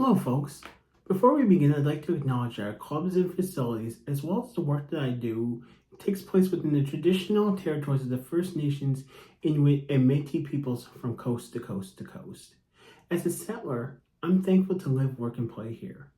Hello, folks. Before we begin, I'd like to acknowledge our clubs and facilities, as well as the work that I do, takes place within the traditional territories of the First Nations, Inuit, and Métis peoples from coast to coast to coast. As a settler, I'm thankful to live, work, and play here.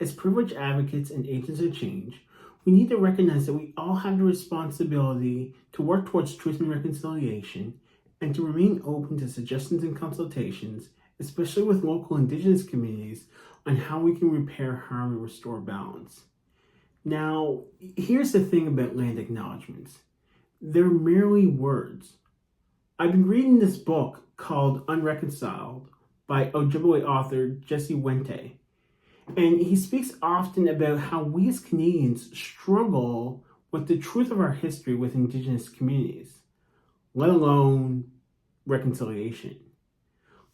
As privileged advocates and agents of change, we need to recognize that we all have the responsibility to work towards truth and reconciliation and to remain open to suggestions and consultations, especially with local Indigenous communities, on how we can repair harm and restore balance. Now, here's the thing about land acknowledgements. They're merely words. I've been reading this book called Unreconciled by Ojibwe author Jesse Wente, and he speaks often about how we as Canadians struggle with the truth of our history with Indigenous communities, let alone reconciliation.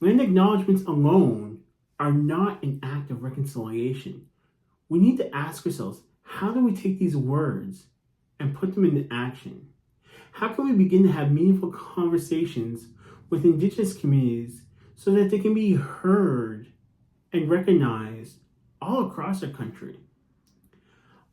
Land acknowledgements alone are not an act of reconciliation. We need to ask ourselves, how do we take these words and put them into action? How can we begin to have meaningful conversations with Indigenous communities so that they can be heard and recognized all across our country?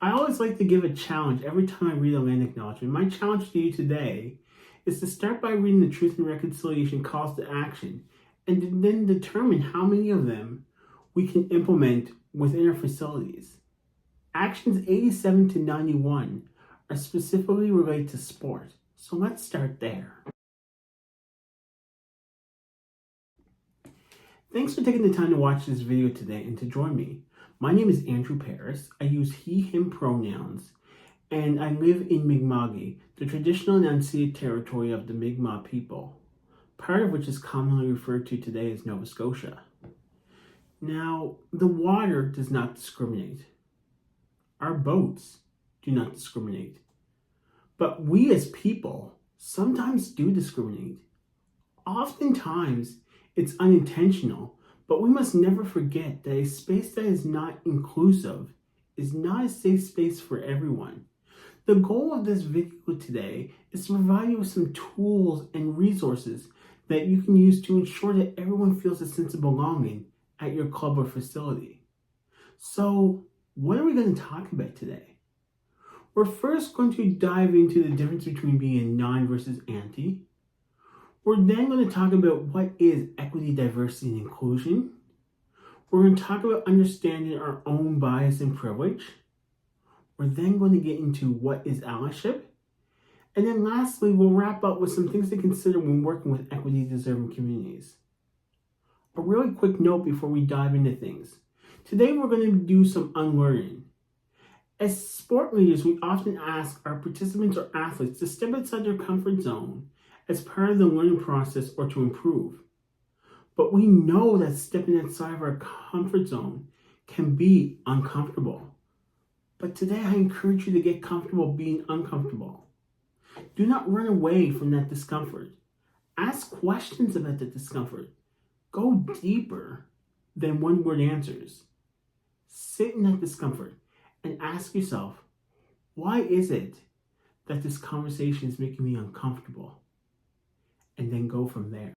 I always like to give a challenge every time I read a land acknowledgement. My challenge to you today is to start by reading the Truth and Reconciliation calls to action and then determine how many of them we can implement within our facilities. Actions 87 to 91 are specifically related to sport, so let's start there. Thanks for taking the time to watch this video today and to join me. My name is Andrew Paris. I use he, him pronouns, and I live in Mi'kma'ki, the traditional and unceded territory of the Mi'kmaq people, part of which is commonly referred to today as Nova Scotia. Now, the water does not discriminate. Our boats do not discriminate. But we as people sometimes do discriminate. Oftentimes, it's unintentional, but we must never forget that a space that is not inclusive is not a safe space for everyone. The goal of this video today is to provide you with some tools and resources that you can use to ensure that everyone feels a sense of belonging at your club or facility. So, what are we going to talk about today? We're first going to dive into the difference between being a non versus anti. We're then going to talk about what is equity, diversity, and inclusion. We're going to talk about understanding our own bias and privilege. We're then going to get into what is allyship. And then lastly, we'll wrap up with some things to consider when working with equity-deserving communities. A really quick note before we dive into things. Today we're going to do some unlearning. As sport leaders, we often ask our participants or athletes to step outside their comfort zone as part of the learning process or to improve. But we know that stepping outside of our comfort zone can be uncomfortable. But today I encourage you to get comfortable being uncomfortable. Do not run away from that discomfort. Ask questions about the discomfort. Go deeper than one-word answers. Sit in that discomfort and ask yourself, why is it that this conversation is making me uncomfortable? And then go from there.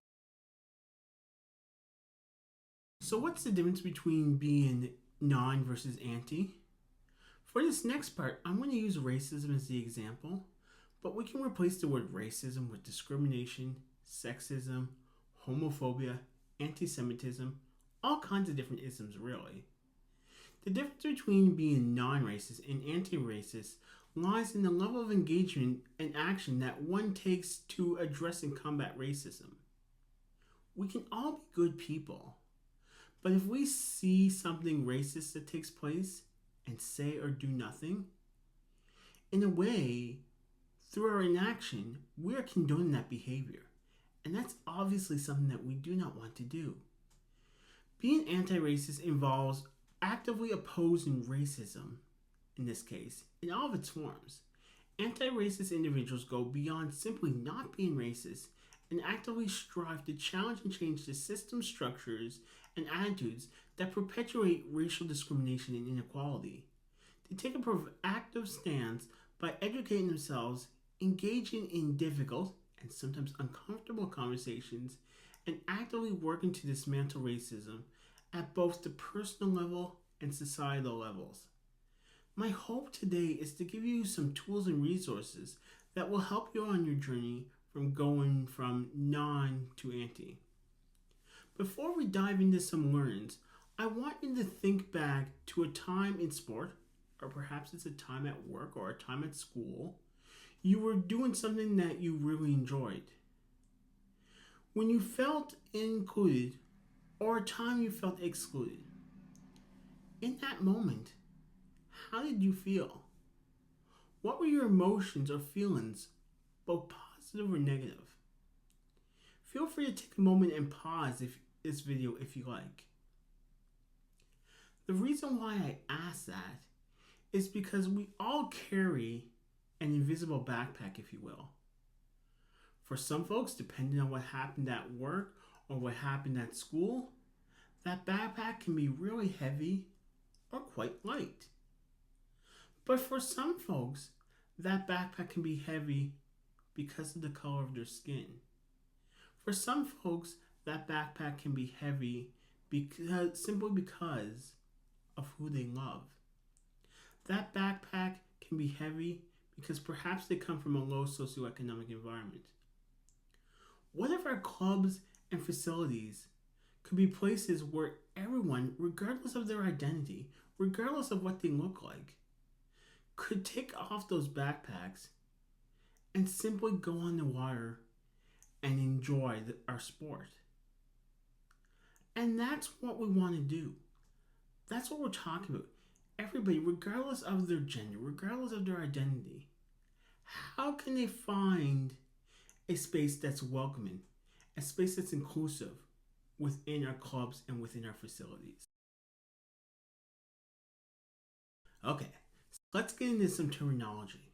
So what's the difference between being non versus anti? For this next part, I'm going to use racism as the example, but we can replace the word racism with discrimination, sexism, homophobia, anti-Semitism, all kinds of different isms really. The difference between being non-racist and anti-racist lies in the level of engagement and action that one takes to address and combat racism. We can all be good people, but if we see something racist that takes place and say or do nothing, in a way, through our inaction, we are condoning that behavior, and that's obviously something that we do not want to do. Being anti-racist involves actively opposing racism, in this case, in all of its forms. Anti-racist individuals go beyond simply not being racist and actively strive to challenge and change the system structures and attitudes that perpetuate racial discrimination and inequality. They take a proactive stance by educating themselves, engaging in difficult and sometimes uncomfortable conversations, and actively working to dismantle racism at both the personal level and societal levels. My hope today is to give you some tools and resources that will help you on your journey from going from non to anti. Before we dive into some learns, I want you to think back to a time in sport, or perhaps it's a time at work or a time at school, you were doing something that you really enjoyed. When you felt included, or a time you felt excluded. In that moment, how did you feel? What were your emotions or feelings, both positive or negative? Feel free to take a moment and pause this video if you like. The reason why I ask that is because we all carry an invisible backpack, if you will. For some folks, depending on what happened at work or what happened at school, that backpack can be really heavy or quite light. But for some folks, that backpack can be heavy because of the color of their skin. For some folks, that backpack can be heavy simply because of who they love. That backpack can be heavy because perhaps they come from a low socioeconomic environment. What if our clubs and facilities could be places where everyone, regardless of their identity, regardless of what they look like, could take off those backpacks and simply go on the water and enjoy our sport? And that's what we want to do. That's what we're talking about. Everybody, regardless of their gender, regardless of their identity, how can they find a space that's welcoming, a space that's inclusive within our clubs and within our facilities? Okay, so let's get into some terminology.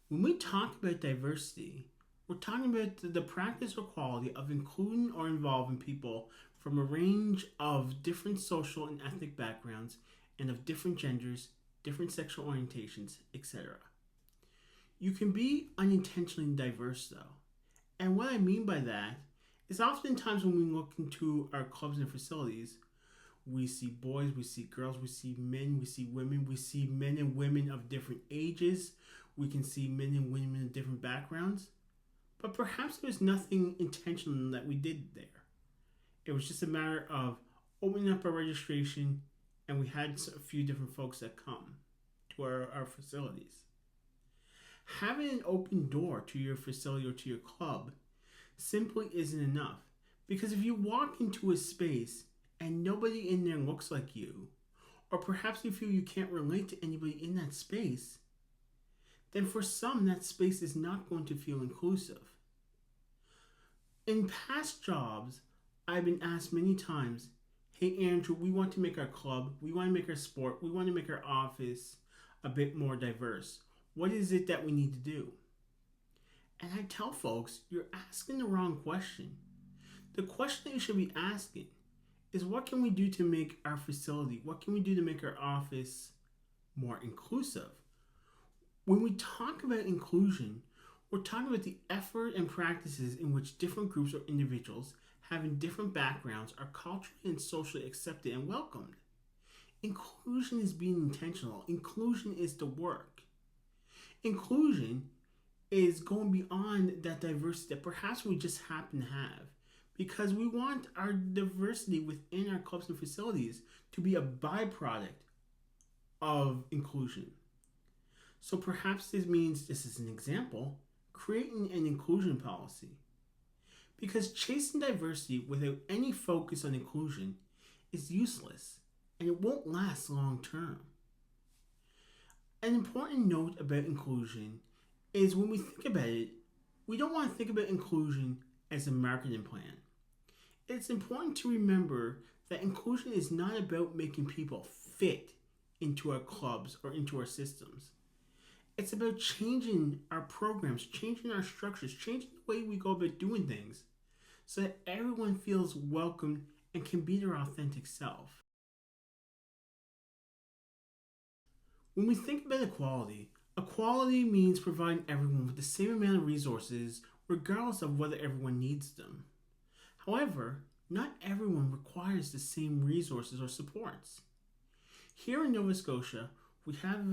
When we talk about diversity, we're talking about the practice or quality of including or involving people from a range of different social and ethnic backgrounds and of different genders, different sexual orientations, etc. You can be unintentionally diverse though. And what I mean by that is oftentimes when we look into our clubs and facilities, we see boys, we see girls, we see men, we see women, we see men and women of different ages, we can see men and women of different backgrounds. But perhaps there's nothing intentional that we did there. It was just a matter of opening up our registration and we had a few different folks that come to our facilities. Having an open door to your facility or to your club simply isn't enough. Because if you walk into a space and nobody in there looks like you, or perhaps you feel you can't relate to anybody in that space, then for some that space is not going to feel inclusive. In past jobs, I've been asked many times, hey Andrew, we want to make our club, we want to make our sport, we want to make our office a bit more diverse. What is it that we need to do? And I tell folks, you're asking the wrong question. The question that you should be asking is what can we do to make our facility, what can we do to make our office more inclusive? When we talk about inclusion, we're talking about the effort and practices in which different groups or individuals having different backgrounds are culturally and socially accepted and welcomed. Inclusion is being intentional. Inclusion is the work. Inclusion is going beyond that diversity that perhaps we just happen to have, because we want our diversity within our clubs and facilities to be a byproduct of inclusion. So perhaps this means, this is an example, creating an inclusion policy. Because chasing diversity without any focus on inclusion is useless and it won't last long term. An important note about inclusion is when we think about it, we don't want to think about inclusion as a marketing plan. It's important to remember that inclusion is not about making people fit into our clubs or into our systems. It's about changing our programs, changing our structures, changing the way we go about doing things so that everyone feels welcome and can be their authentic self. When we think about equality means providing everyone with the same amount of resources regardless of whether everyone needs them. However, Not everyone requires the same resources or supports. Here in Nova Scotia, we have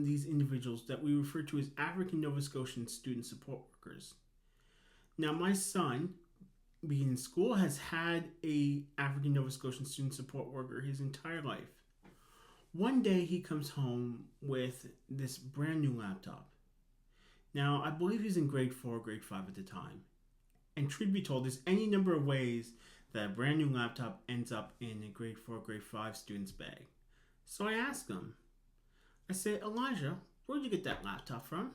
these individuals that we refer to as African Nova Scotian student support workers. Now, my son, being in school, has had a African Nova Scotian student support worker his entire life. One day he comes home with this brand new laptop. Now, I believe he's in grade 4 or grade 5 at the time. And truth be told, there's any number of ways that a brand new laptop ends up in a grade 4 or grade 5 student's bag. So I asked him, I said, Elijah, where'd you get that laptop from?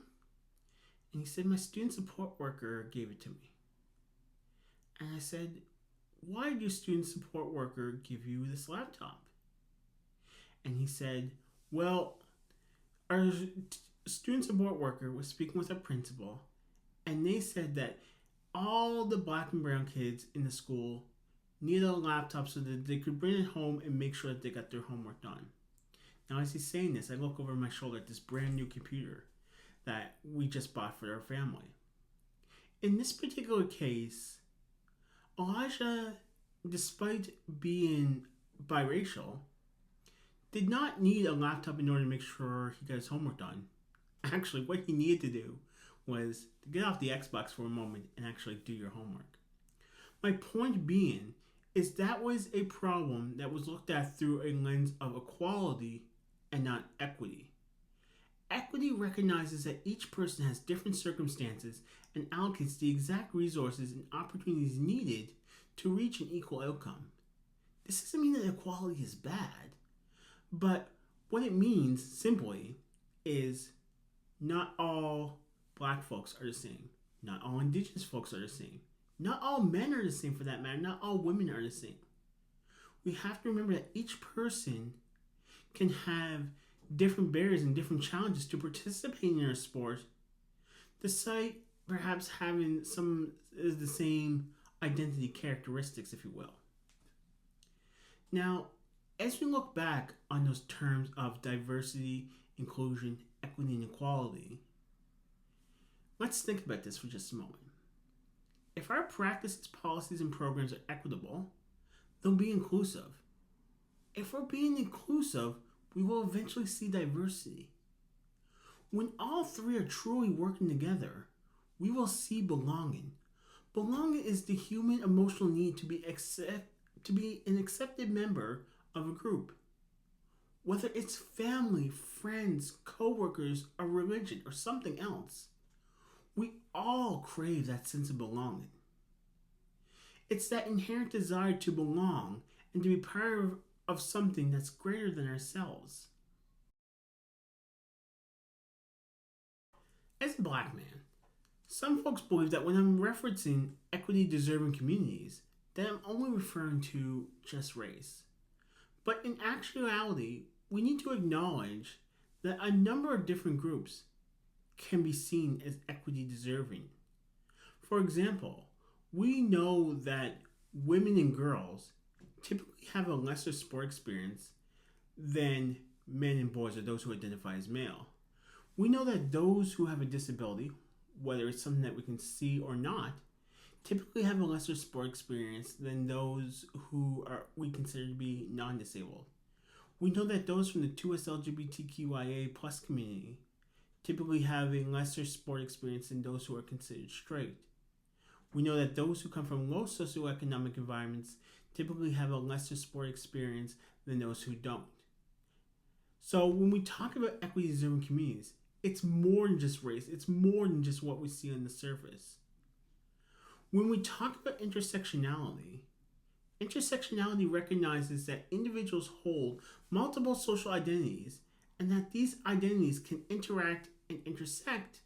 And he said, my student support worker gave it to me. And I said, why did your student support worker give you this laptop? And he said, well, our student support worker was speaking with our principal, and they said that all the black and brown kids in the school needed a laptop so that they could bring it home and make sure that they got their homework done. Now, as he's saying this, I look over my shoulder at this brand new computer that we just bought for our family. In this particular case, Elijah, despite being biracial, did not need a laptop in order to make sure he got his homework done. Actually, what he needed to do was to get off the Xbox for a moment and actually do your homework. My point being is that was a problem that was looked at through a lens of equality and not equity. Equity recognizes that each person has different circumstances and allocates the exact resources and opportunities needed to reach an equal outcome. This doesn't mean that equality is bad, but what it means simply is not all black folks are the same. Not all indigenous folks are the same. Not all men are the same, for that matter. Not all women are the same. We have to remember that each person can have different barriers and different challenges to participate in a sport, despite perhaps having some of the same identity characteristics, if you will. Now, as we look back on those terms of diversity, inclusion, equity, and equality, let's think about this for just a moment. If our practices, policies, and programs are equitable, they'll be inclusive. If we're being inclusive, we will eventually see diversity. When all three are truly working together, we will see belonging. Belonging is the human emotional need to be an accepted member of a group. Whether it's family, friends, co-workers, a religion, or something else, we all crave that sense of belonging. It's that inherent desire to belong and to be part of something that's greater than ourselves. As a black man, some folks believe that when I'm referencing equity-deserving communities, that I'm only referring to just race. But in actuality, we need to acknowledge that a number of different groups can be seen as equity-deserving. For example, we know that women and girls typically have a lesser sport experience than men and boys, or those who identify as male. We know that those who have a disability, whether it's something that we can see or not, typically have a lesser sport experience than those who we consider to be non-disabled. We know that those from the 2S LGBTQIA plus community typically have a lesser sport experience than those who are considered straight. We know that those who come from low socioeconomic environments typically have a lesser sport experience than those who don't. So when we talk about equity-deserving communities, it's more than just race. It's more than just what we see on the surface. When we talk about intersectionality recognizes that individuals hold multiple social identities and that these identities can interact and intersect,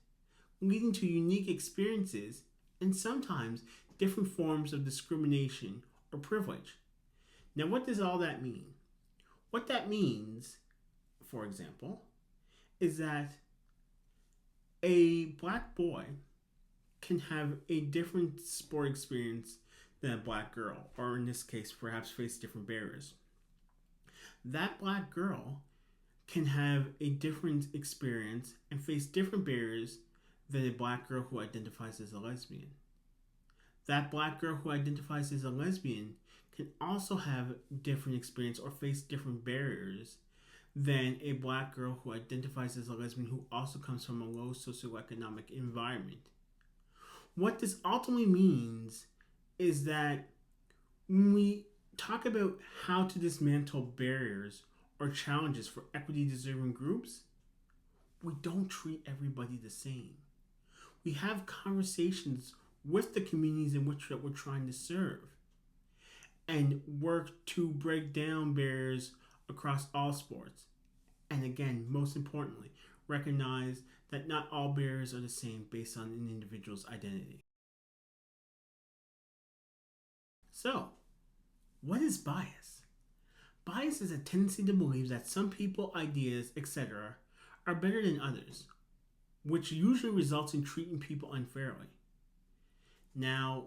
leading to unique experiences and sometimes different forms of discrimination or privilege. Now, what does all that mean? What that means, for example, is that a black boy can have a different sport experience than a black girl, or in this case, perhaps face different barriers. That black girl can have a different experience and face different barriers than a black girl who identifies as a lesbian. That black girl who identifies as a lesbian can also have different experience or face different barriers than a black girl who identifies as a lesbian who also comes from a low socioeconomic environment. What this ultimately means is that when we talk about how to dismantle barriers or challenges for equity deserving groups, we don't treat everybody the same. We have conversations with the communities in which we're trying to serve and work to break down barriers across all sports. And again, most importantly, recognize that not all barriers are the same based on an individual's identity. So, what is bias? Bias is a tendency to believe that some people, ideas, etc., are better than others, which usually results in treating people unfairly. Now,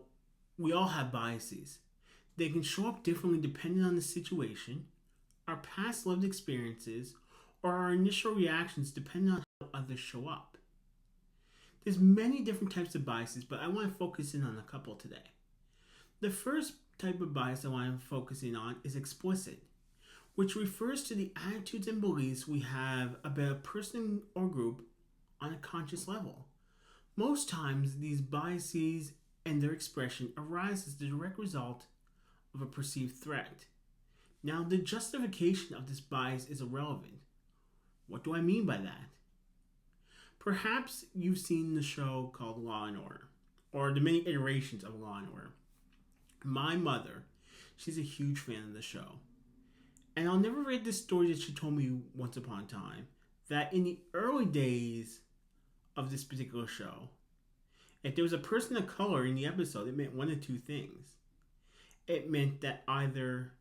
we all have biases. They can show up differently depending on the situation, our past lived experiences, or our initial reactions depending on how others show up. There's many different types of biases, but I want to focus in on a couple today. The first type of bias I want to focus in on is explicit, which refers to the attitudes and beliefs we have about a person or group on a conscious level. Most times, these biases and their expression arise as the direct result of a perceived threat. Now, the justification of this bias is irrelevant. What do I mean by that? Perhaps you've seen the show called Law and Order, or the many iterations of Law and Order. My mother, she's a huge fan of the show. And I'll never forget this story that she told me once upon a time, that in the early days of this particular show, if there was a person of color in the episode, it meant one of two things. It meant that either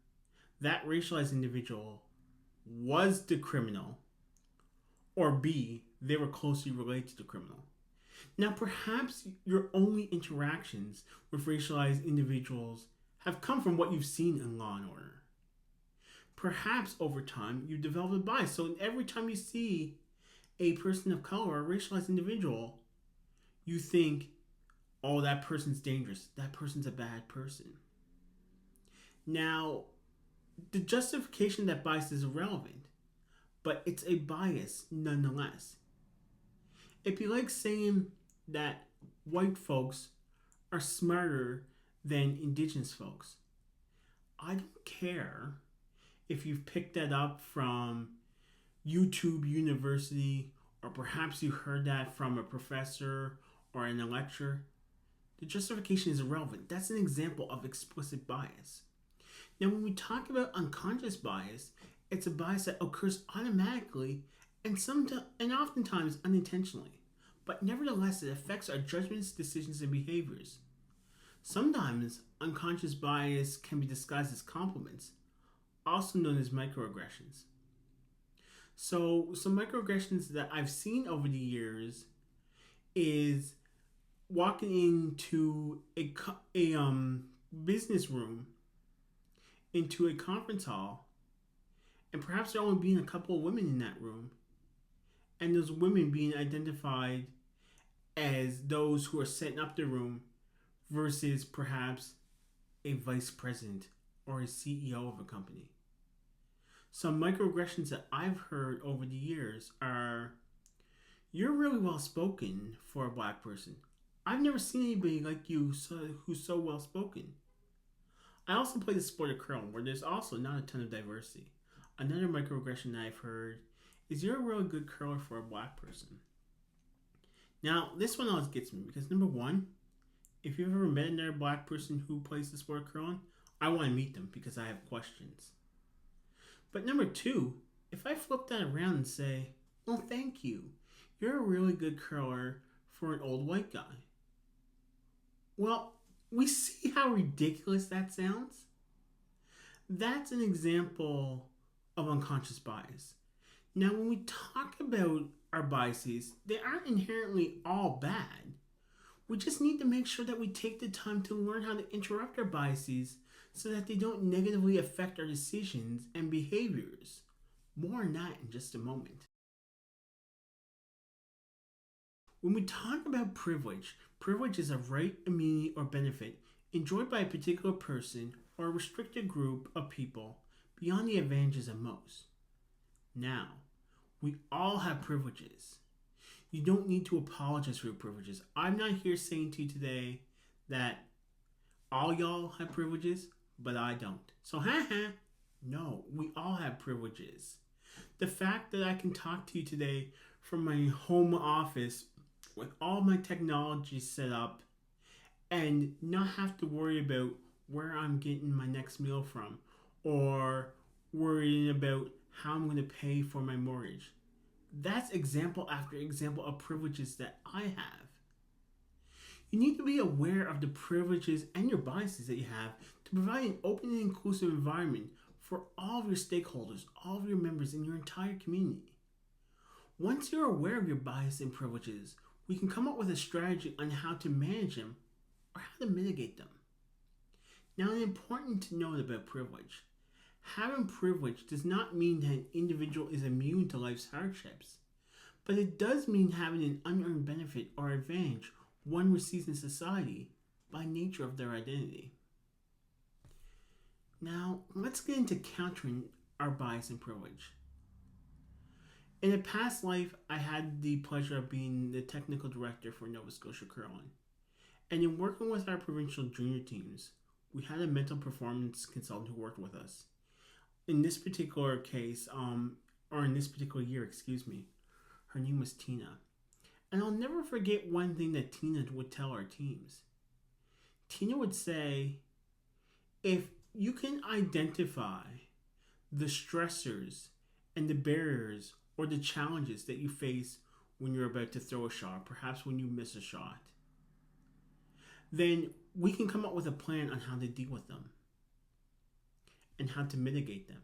that racialized individual was the criminal, or B, they were closely related to the criminal. Now, perhaps your only interactions with racialized individuals have come from what you've seen in Law and Order. Perhaps over time you develop a bias, so every time you see a person of color or a racialized individual, you think, oh, that person's dangerous, that person's a bad person. Now, the justification of that bias is irrelevant, but it's a bias nonetheless. It'd be like saying that white folks are smarter than indigenous folks. I don't care if you've picked that up from YouTube University, or perhaps you heard that from a professor or in a lecture. The justification is irrelevant. That's an example of explicit bias. Now, when we talk about unconscious bias, it's a bias that occurs automatically and oftentimes unintentionally. But nevertheless, it affects our judgments, decisions, and behaviors. Sometimes unconscious bias can be disguised as compliments, also known as microaggressions. So some microaggressions that I've seen over the years is walking into a business room, into a conference hall, and perhaps there only being a couple of women in that room, and those women being identified as those who are setting up the room versus perhaps a vice president or a CEO of a company. Some microaggressions that I've heard over the years are, you're really well spoken for a black person. I've never seen anybody like you who's so well spoken. I also play the sport of curling, where there's also not a ton of diversity. Another microaggression that I've heard is, you're a really good curler for a black person. Now, this one always gets me because, number one, if you've ever met another black person who plays the sport of curling, I want to meet them because I have questions. But number two, if I flip that around and say, well, thank you, you're a really good curler for an old white guy. Well, we see how ridiculous that sounds. That's an example of unconscious bias. Now, when we talk about our biases, they aren't inherently all bad. We just need to make sure that we take the time to learn how to interrupt our biases so that they don't negatively affect our decisions and behaviors. More on that in just a moment. When we talk about privilege, privilege is a right, immunity, or benefit enjoyed by a particular person or a restricted group of people beyond the advantages of most. Now, we all have privileges. You don't need to apologize for your privileges. I'm not here saying to you today that all y'all have privileges, but I don't. So, no, we all have privileges. The fact that I can talk to you today from my home office with all my technology set up and not have to worry about where I'm getting my next meal from or worrying about how I'm going to pay for my mortgage. That's example after example of privileges that I have. You need to be aware of the privileges and your biases that you have to provide an open and inclusive environment for all of your stakeholders, all of your members, in your entire community. Once you're aware of your bias and privileges, we can come up with a strategy on how to manage them or how to mitigate them. Now, it's important to note about privilege. Having privilege does not mean that an individual is immune to life's hardships, but it does mean having an unearned benefit or advantage one receives in society by nature of their identity. Now, let's get into countering our bias and privilege. In a past life, I had the pleasure of being the technical director for Nova Scotia Curling. And in working with our provincial junior teams, we had a mental performance consultant who worked with us. In this particular case, or in this particular year, her name was Tina. And I'll never forget one thing that Tina would tell our teams. Tina would say, if you can identify the stressors and the barriers or the challenges that you face when you're about to throw a shot, perhaps when you miss a shot, then we can come up with a plan on how to deal with them and how to mitigate them.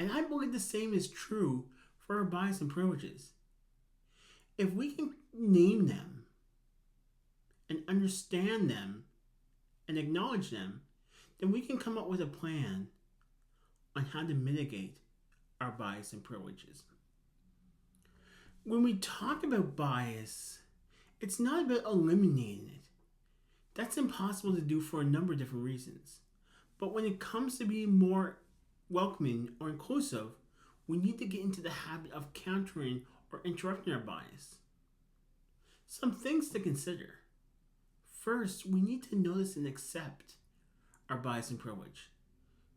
And I believe the same is true for our bias and privileges. If we can name them and understand them and acknowledge them, then we can come up with a plan on how to mitigate our bias and privileges. When we talk about bias, it's not about eliminating it. That's impossible to do for a number of different reasons. But when it comes to being more welcoming or inclusive, we need to get into the habit of countering or interrupting our bias. Some things to consider. First, we need to notice and accept our bias and privilege.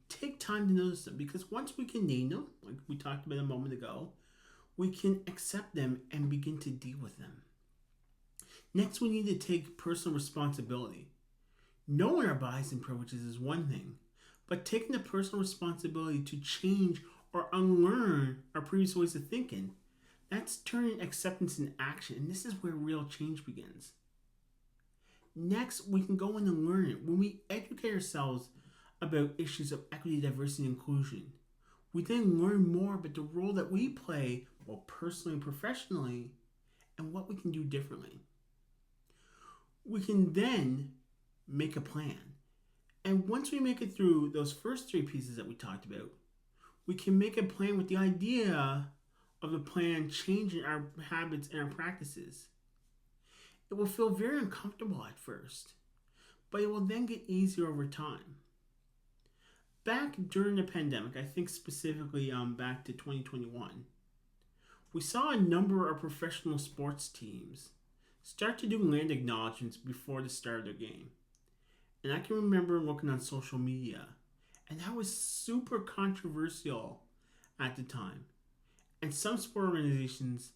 Take time to notice them, because once we can name them, like we talked about a moment ago, we can accept them and begin to deal with them. Next, we need to take personal responsibility. Knowing our bias and privileges is one thing, but taking the personal responsibility to change or unlearn our previous ways of thinking, that's turning acceptance into action, and this is where real change begins. Next, we can go in and learn it. When we educate ourselves about issues of equity, diversity, and inclusion, we then learn more about the role that we play, both personally and professionally, and what we can do differently. We can then make a plan. And once we make it through those first three pieces that we talked about, we can make a plan with the idea of the plan changing our habits and our practices. It will feel very uncomfortable at first, but it will then get easier over time. Back during the pandemic, I think specifically back to 2021, we saw a number of professional sports teams start to do land acknowledgements before the start of their game. And I can remember looking on social media, and that was super controversial at the time. And some sport organizations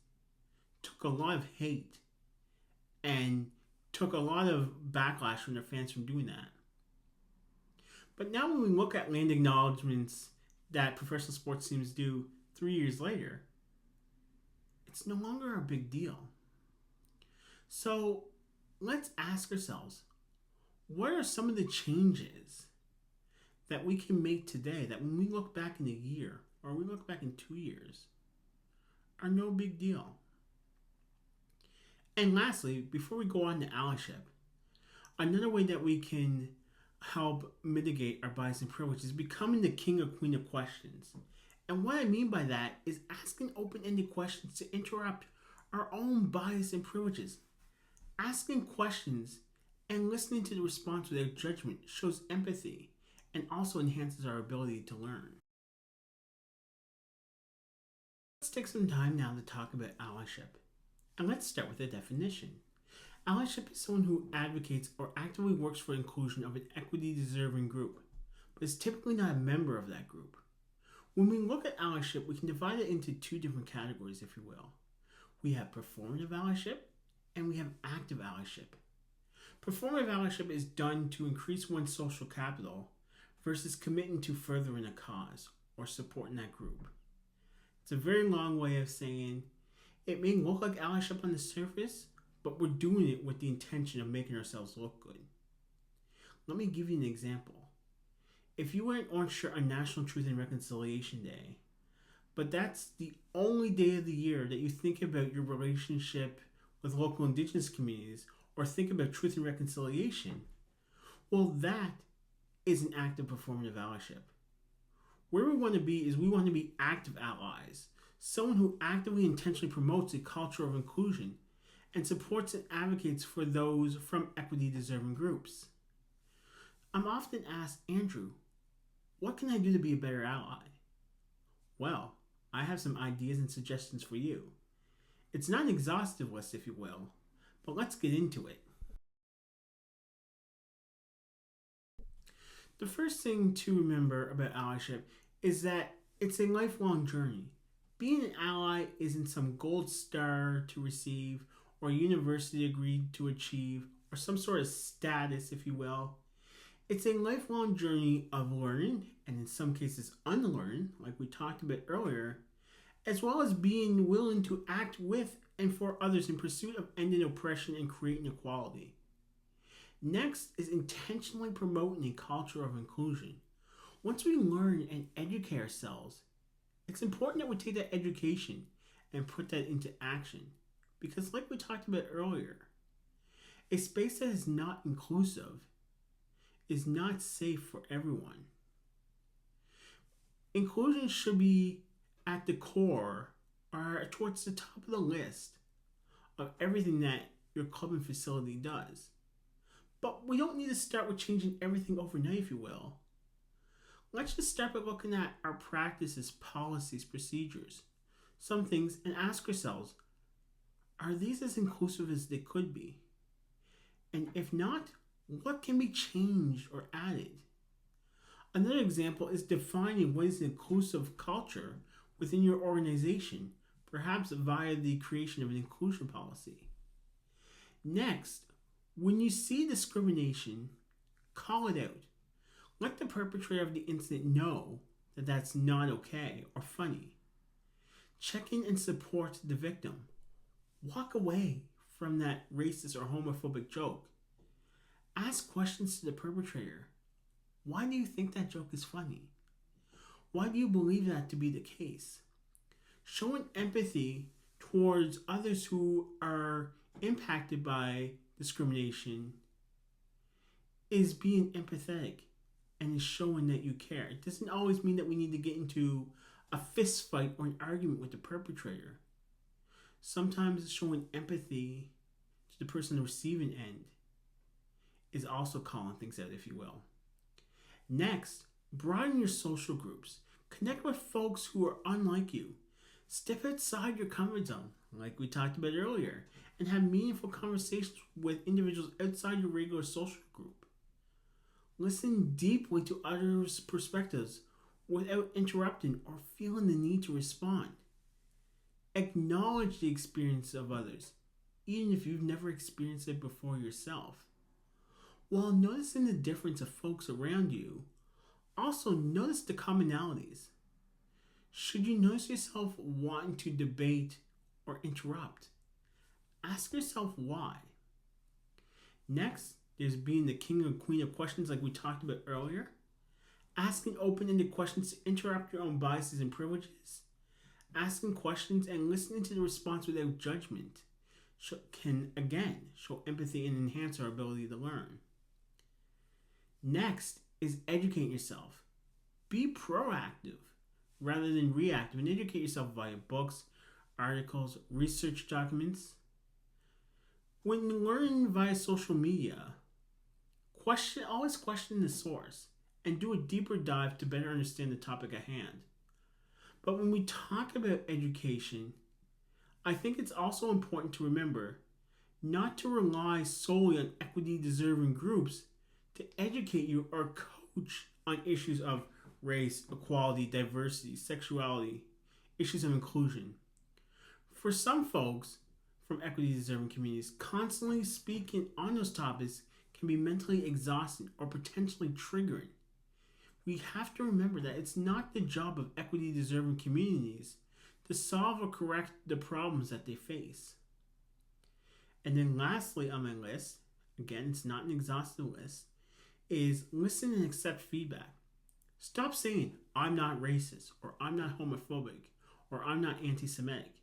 took a lot of hate and took a lot of backlash from their fans from doing that. But now when we look at land acknowledgements that professional sports teams do 3 years later, it's no longer a big deal. So let's ask ourselves, what are some of the changes that we can make today that when we look back in a year or we look back in 2 years are no big deal? And lastly, before we go on to allyship, another way that we can help mitigate our bias and privilege is becoming the king or queen of questions. And what I mean by that is asking open-ended questions to interrupt our own bias and privileges. Asking questions And listening to the response without judgment shows empathy and also enhances our ability to learn. Let's take some time now to talk about allyship. And let's start with a definition. Allyship is someone who advocates or actively works for inclusion of an equity-deserving group, but is typically not a member of that group. When we look at allyship, we can divide it into two different categories, if you will. We have performative allyship and we have active allyship. Performative allyship is done to increase one's social capital versus committing to furthering a cause or supporting that group. It's a very long way of saying it may look like allyship on the surface, but we're doing it with the intention of making ourselves look good. Let me give you an example. If you wear an orange shirt on National Truth and Reconciliation Day, but that's the only day of the year that you think about your relationship with local indigenous communities or think about truth and reconciliation, well, that is an act of performative allyship. Where we want to be is we want to be active allies, someone who actively intentionally promotes a culture of inclusion and supports and advocates for those from equity-deserving groups. I'm often asked, Andrew, what can I do to be a better ally? Well, I have some ideas and suggestions for you. It's not an exhaustive list, if you will, but let's get into it. The first thing to remember about allyship is that it's a lifelong journey. Being an ally isn't some gold star to receive or a university degree to achieve or some sort of status, if you will. It's a lifelong journey of learning and in some cases unlearn, like we talked about earlier, as well as being willing to act with and for others in pursuit of ending oppression and creating equality. Next is intentionally promoting a culture of inclusion. Once we learn and educate ourselves, it's important that we take that education and put that into action. Because like we talked about earlier, a space that is not inclusive is not safe for everyone. Inclusion should be at the core or towards the top of the list of everything that your club and facility does. But we don't need to start with changing everything overnight, if you will. Let's just start by looking at our practices, policies, procedures, some things, and ask ourselves, are these as inclusive as they could be? And if not, what can be changed or added? Another example is defining what is an inclusive culture within your organization, perhaps via the creation of an inclusion policy. Next, when you see discrimination, call it out. Let the perpetrator of the incident know that that's not okay or funny. Check in and support the victim. Walk away from that racist or homophobic joke. Ask questions to the perpetrator. Why do you think that joke is funny? Why do you believe that to be the case? Showing empathy towards others who are impacted by discrimination is being empathetic and is showing that you care. It doesn't always mean that we need to get into a fist fight or an argument with the perpetrator. Sometimes showing empathy to the person on the receiving end is also calling things out, if you will. Next, broaden your social groups. Connect with folks who are unlike you. Step outside your comfort zone, like we talked about earlier, and have meaningful conversations with individuals outside your regular social group. Listen deeply to others' perspectives without interrupting or feeling the need to respond. Acknowledge the experience of others, even if you've never experienced it before yourself. While noticing the difference of folks around you, also notice the commonalities. Should you notice yourself wanting to debate or interrupt, ask yourself why. Next, there's being the king or queen of questions like we talked about earlier. Asking open-ended questions to interrupt your own biases and privileges. Asking questions and listening to the response without judgment can, again, show empathy and enhance our ability to learn. Next is educate yourself. Be proactive rather than reactive and educate yourself via books, articles, research documents. When learning via social media, Always question the source and do a deeper dive to better understand the topic at hand. But when we talk about education, I think it's also important to remember not to rely solely on equity deserving groups to educate you or coach on issues of race, equality, diversity, sexuality, issues of inclusion. For some folks from equity deserving communities, constantly speaking on those topics can be mentally exhausting or potentially triggering. We have to remember that it's not the job of equity deserving communities to solve or correct the problems that they face. And then lastly on my list, again, it's not an exhaustive list, is listen and accept feedback. Stop saying, I'm not racist, or I'm not homophobic, or I'm not anti-Semitic.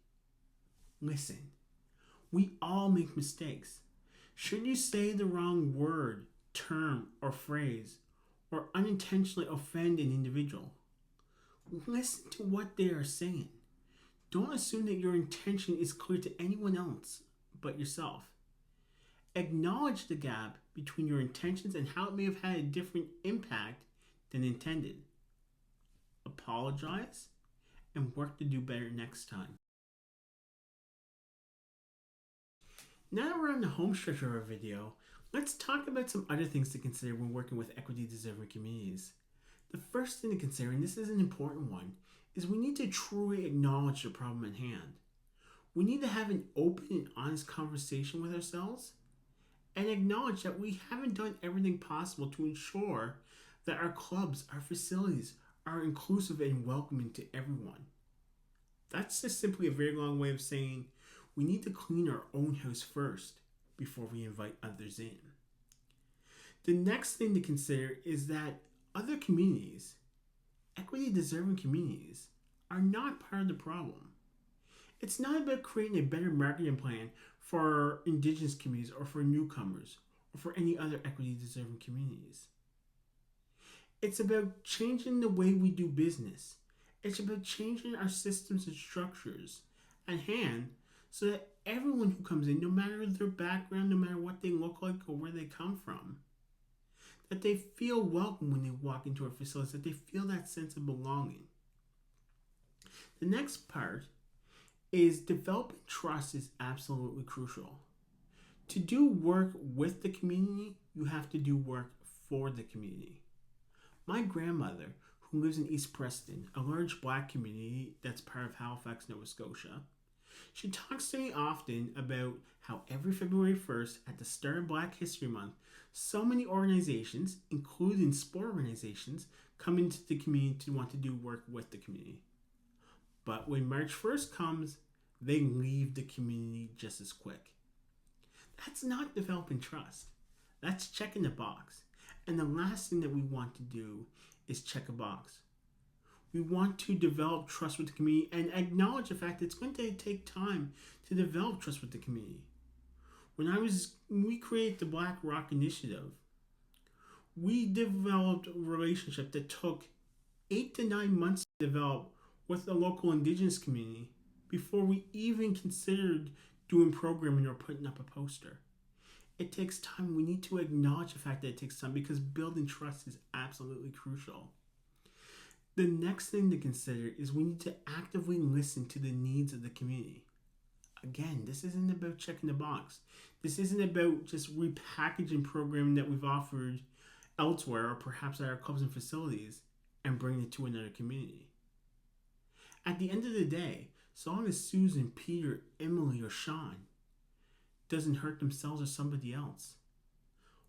Listen. We all make mistakes. Should you say the wrong word, term, or phrase, or unintentionally offend an individual, listen to what they are saying. Don't assume that your intention is clear to anyone else but yourself. Acknowledge the gap between your intentions and how it may have had a different impact than intended. Apologize and work to do better next time. Now that we're on the home stretch of our video, let's talk about some other things to consider when working with equity deserving communities. The first thing to consider, and this is an important one, is we need to truly acknowledge the problem at hand. We need to have an open and honest conversation with ourselves and acknowledge that we haven't done everything possible to ensure that our clubs, our facilities are inclusive and welcoming to everyone. That's just simply a very long way of saying we need to clean our own house first before we invite others in. The next thing to consider is that other communities, equity deserving communities, are not part of the problem. It's not about creating a better marketing plan for indigenous communities or for newcomers or for any other equity deserving communities. It's about changing the way we do business. It's about changing our systems and structures at hand so that everyone who comes in, no matter their background, no matter what they look like or where they come from, that they feel welcome when they walk into our facilities, that they feel that sense of belonging. The next part is developing trust is absolutely crucial. To do work with the community, you have to do work for the community. My grandmother, who lives in East Preston, a large Black community that's part of Halifax, Nova Scotia, she talks to me often about how every February 1st, at the start of Black History Month, so many organizations, including sport organizations, come into the community to want to do work with the community. But when March 1st comes, they leave the community just as quick. That's not developing trust. That's checking the box. And the last thing that we want to do is check a box. We want to develop trust with the community and acknowledge the fact that it's going to take time to develop trust with the community. When we created the Black Rock Initiative, we developed a relationship that took 8 to 9 months to develop with the local indigenous community before we even considered doing programming or putting up a poster. It takes time. We need to acknowledge the fact that it takes time because building trust is absolutely crucial. The next thing to consider is we need to actively listen to the needs of the community. Again, this isn't about checking the box. This isn't about just repackaging programming that we've offered elsewhere or perhaps at our clubs and facilities and bringing it to another community. At the end of the day, so long as Susan, Peter, Emily, or Sean doesn't hurt themselves or somebody else,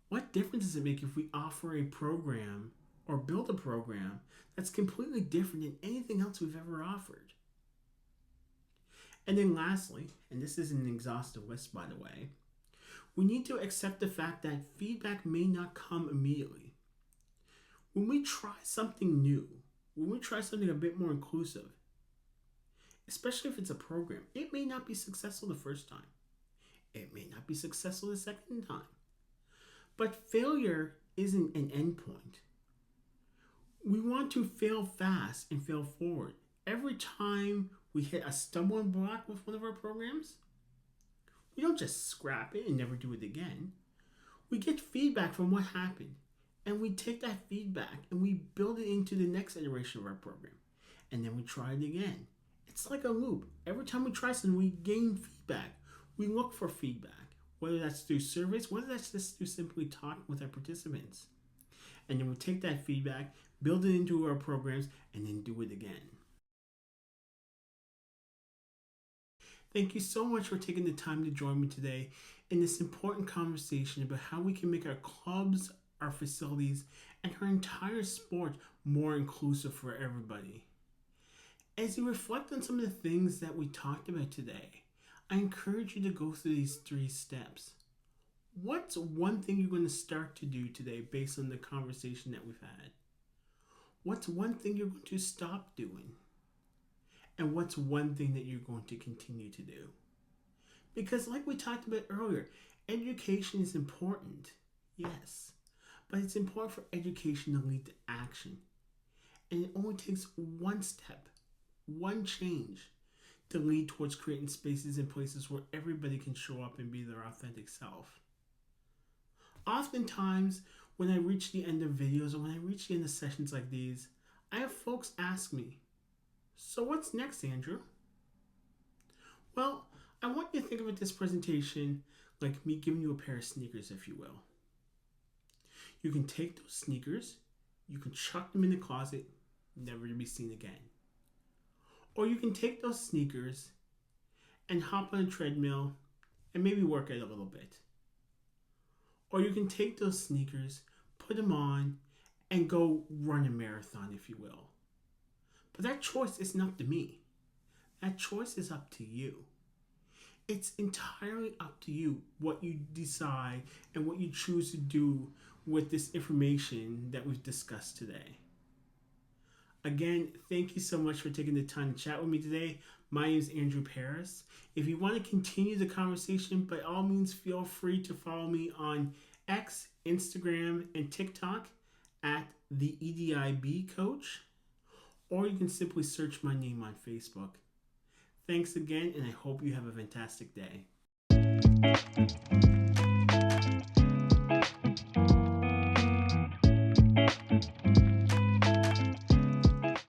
what difference does it make if we offer a program or build a program that's completely different than anything else we've ever offered? And then lastly, and this isn't an exhaustive list by the way, we need to accept the fact that feedback may not come immediately. When we try something new, when we try something a bit more inclusive, especially if it's a program, it may not be successful the first time. It may not be successful the second time. But failure isn't an endpoint. We want to fail fast and fail forward. Every time we hit a stumbling block with one of our programs, we don't just scrap it and never do it again. We get feedback from what happened, and we take that feedback and we build it into the next iteration of our program. And then we try it again. It's like a loop. Every time we try something, we gain feedback. We look for feedback, whether that's through surveys, whether that's just through simply talking with our participants. And then we take that feedback, build it into our programs, and then do it again. Thank you so much for taking the time to join me today in this important conversation about how we can make our clubs, our facilities, and our entire sport more inclusive for everybody. As you reflect on some of the things that we talked about today, I encourage you to go through these 3 steps. What's one thing you're going to start to do today based on the conversation that we've had? What's one thing you're going to stop doing? And what's one thing that you're going to continue to do? Because like we talked about earlier, education is important, yes, but it's important for education to lead to action. And it only takes one step, one change to lead towards creating spaces and places where everybody can show up and be their authentic self. Oftentimes, when I reach the end of videos or when I reach the end of sessions like these, I have folks ask me, so what's next, Andrew? Well, I want you to think of this presentation like me giving you a pair of sneakers, if you will. You can take those sneakers, you can chuck them in the closet, never to be seen again. Or you can take those sneakers and hop on a treadmill and maybe work out a little bit. Or you can take those sneakers, put them on, and go run a marathon, if you will. But that choice isn't up to me. That choice is up to you. It's entirely up to you what you decide and what you choose to do with this information that we've discussed today. Again, thank you so much for taking the time to chat with me today. My name is Andrew Paris. If you want to continue the conversation, by all means, feel free to follow me on X, Instagram, and TikTok at the EDI Coach, or you can simply search my name on Facebook. Thanks again, and I hope you have a fantastic day.